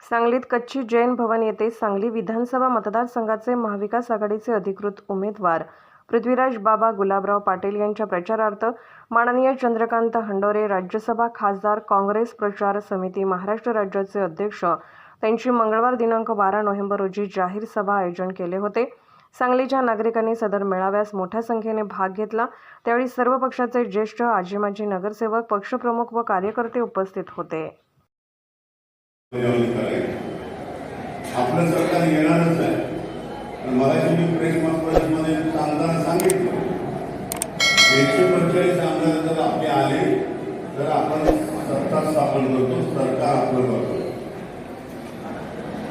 सांगलीत कच्ची जैन भवन येथे सांगली विधानसभा मतदारसंघाचे महाविकास आघाडीचे अधिकृत उमेदवार पृथ्वीराज बाबा गुलाबराव पाटील यांच्या प्रचारार्थ माननीय चंद्रकांत हंडोरे राज्यसभा खासदार काँग्रेस प्रचार समिती महाराष्ट्र राज्याचे अध्यक्ष त्यांची मंगळवार दिनांक 12 नोव्हेंबर रोजी जाहीर सभा आयोजन केले होते। सांगलीच्या नागरिकांनी सदर मेळाव्यास मोठ्या संख्येने भाग घेतला। त्यावेळी सर्व पक्षाचे ज्येष्ठ आजी माजी नगरसेवक, पक्षप्रमुख व कार्यकर्ते उपस्थित होते। आपलं सरकार येणारच आहे। मगाशी मी प्रेस कॉन्फरन्समध्ये आमदारांना सांगितलं 145 आमदार जर आपले आले तर आपण सत्ता स्थापन करतो, सरकार आपलं करतो।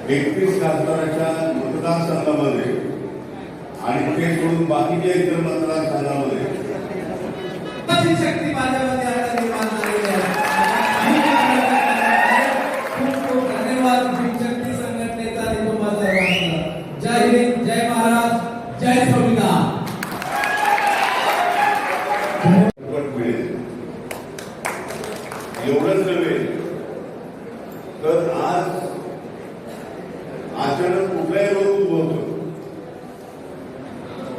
31 खासदाराच्या मतदारसंघामध्ये आणि ते सोडून बाकीच्या इतर मतदारसंघामध्ये शक्ती माझ्यामध्ये आता निर्माण झालेली आहे। शक्ती संघटनेचा तुम्हाला जय हिंद, जय महाराज, जय संविधान। एवढंच नव्हे तर आज अचानक कुठलाही रोग उद्भवतो,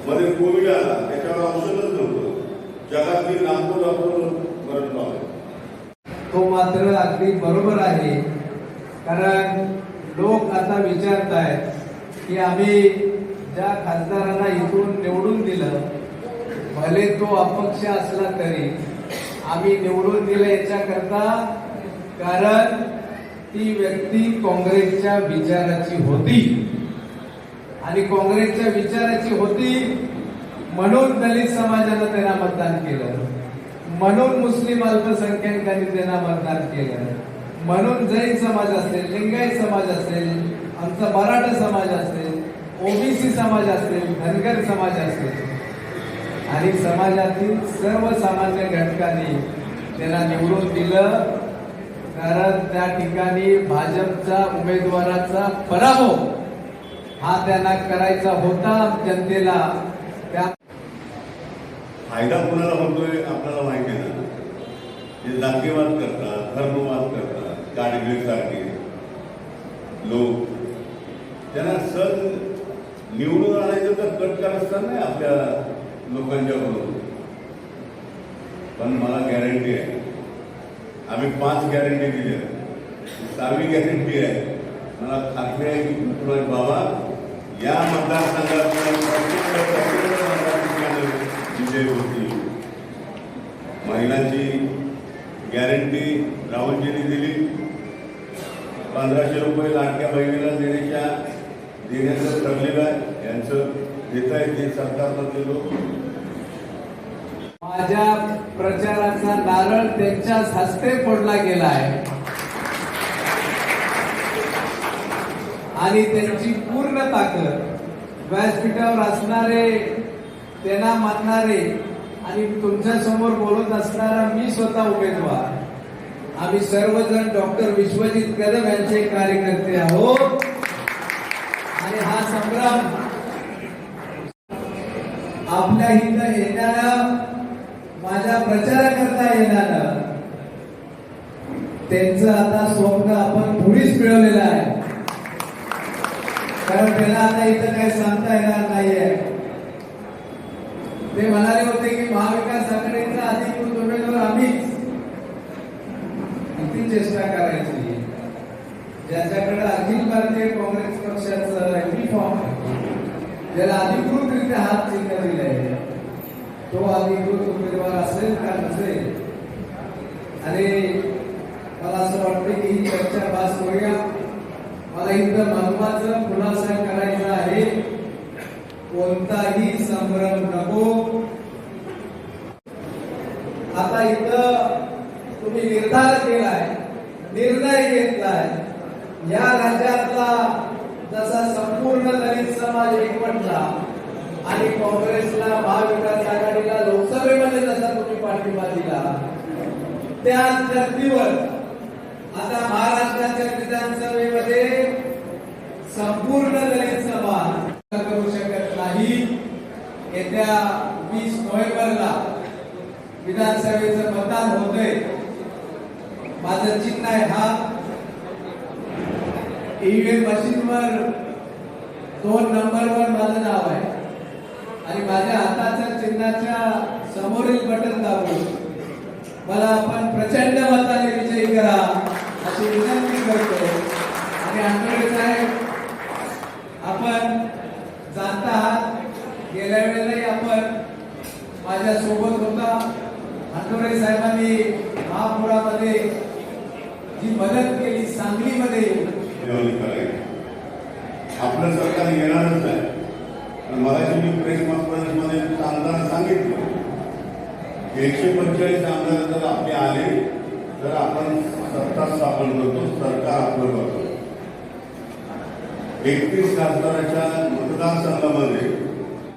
मध्ये कोविड आला, त्याच्यावर औषधच नव्हतं, जगातील लाखो डॉक्टर मरण पावले। तो मात्र अगदी बरोबर आहे, कारण लोक आता विचारत आहेत की आम्ही ज्या खासदारांना इथून निवडून दिलं, भले तो अपक्ष असला तरी आम्ही निवडून दिलं याच्याकरता, कारण ती व्यक्ती काँग्रेसच्या विचाराची होती आणि काँग्रेसच्या विचाराची होती म्हणून दलित समाजानं त्यांना मतदान केलं, म्हणून मुस्लिम अल्पसंख्याकांनी त्यांना मतदान केलं, म्हणून जैन समाज असेल, लिंगायत समाज असेल, आमचा मराठा समाज असेल, ओबीसी समाज असेल, धनगर समाज असेल आणि समाजातील सर्वसामान्य घटकांनी त्यांना निवडून दिलं, कारण त्या ठिकाणी भाजपचा उमेदवाराचा पराभव हा त्यांना करायचा होता जनतेला। त्या फायदा कोणाला होतोय आपल्याला माहिती आहे। जे जातीवाद करतात, धर्मवाद करतात, गाडगिरीसारखे लोक, त्यांना सण निवडून आणायचं तर कटकार असतात नाही आपल्या लोकांच्याकडून। पण मला गॅरंटी आहे, आम्ही 5 गॅरंटी दिल्या, 6वी गॅरंटी आहे, मला खात्री आहे की पृथ्वीराज बाबा या मतदारसंघात विजय होती। महिलांची गॅरंटी राहुलजींनी दिली, 1500 रुपये लाडक्या बहिणीला देण्याचं ठरलेलं आहे, यांचं देता येते सरकारला दिलो। माझ्या प्रचाराचा नारळ त्यांच्याच हस्ते फोडला गेला आहे आणि त्यांची पूर्ण ताकद व्यासपीठावर असणारे, त्यांना मानणारे आणि तुमच्या समोर बोलत असणारा मी स्वतः उमेदवार, आम्ही सर्वजण डॉक्टर विश्वजित कदम यांचे कार्यकर्ते आहोत आणि हा संग्राम आपल्या इथं येणारा, माझ्या प्रचाराकरता येणारा, त्यांचं आता स्वप्न आपण थोडीच मिळवलेलं आहे, कारण त्याला आता इथं काही सांगता येणार नाहीये। ते म्हणाले होते की महाविकास आघाडीचा अधिकृत उमेदवार आम्हीच, किती चेष्टा करायची, ज्याच्याकडे अखिल भारतीय काँग्रेस पक्षाचं एमपी फॉर्म आहे, ज्याला अधिकृतरित्या हात चिन्ह दिलंय, तो अधिकृत उमेदवार असेल का नसेल। आणि मला असं वाटतं की ही चर्चा पास करूया। मला इथं महत्वाचं खुलासा करायचा आहे, कोणताही संभ्रम नको। आता इथं तुम्ही निर्धार केलाय, निर्णय घेतलाय, या राज्यातला जसा संपूर्ण दलित समाज एकवटला आणि काँग्रेसला, महाविकास आघाडीला लोकसभेमध्ये जसा तुम्ही पाठिंबा दिला, त्याच धर्तीवर आता महाराष्ट्राच्या विधानसभेमध्ये संपूर्ण दलित समाज करू शकत नाही। येत्या 20 नोव्हेंबरला विधानसभेचं मतदान होतंय। माझं चिन्ह आहे हा ईव्हीएम मशीनवर 2 नंबरवर माझं नाव आहे आणि माझ्या हाताच्या चिन्हाच्या समोरील बटन दाबून मला आपण प्रचंड मताने विजयी करा अशी विनंती करतो. आणि आंबेडकर साहेब, आपण जाणता आहात, गेल्या वेळेलाही आपण माझ्या सोबत होता. आंबेडकर साहेबांनी महापुरामध्ये जी मदत केली सांगलीमध्ये, आपलं सरकार येणारच आहे. मगाशी मी प्रेस कॉन्फरन्समध्ये सांगताना सांगितलं 145 आमदार जर आपले आले तर आपण सत्ता स्थापन करतो, सरकार आपलं करतो. 31 खासदाराच्या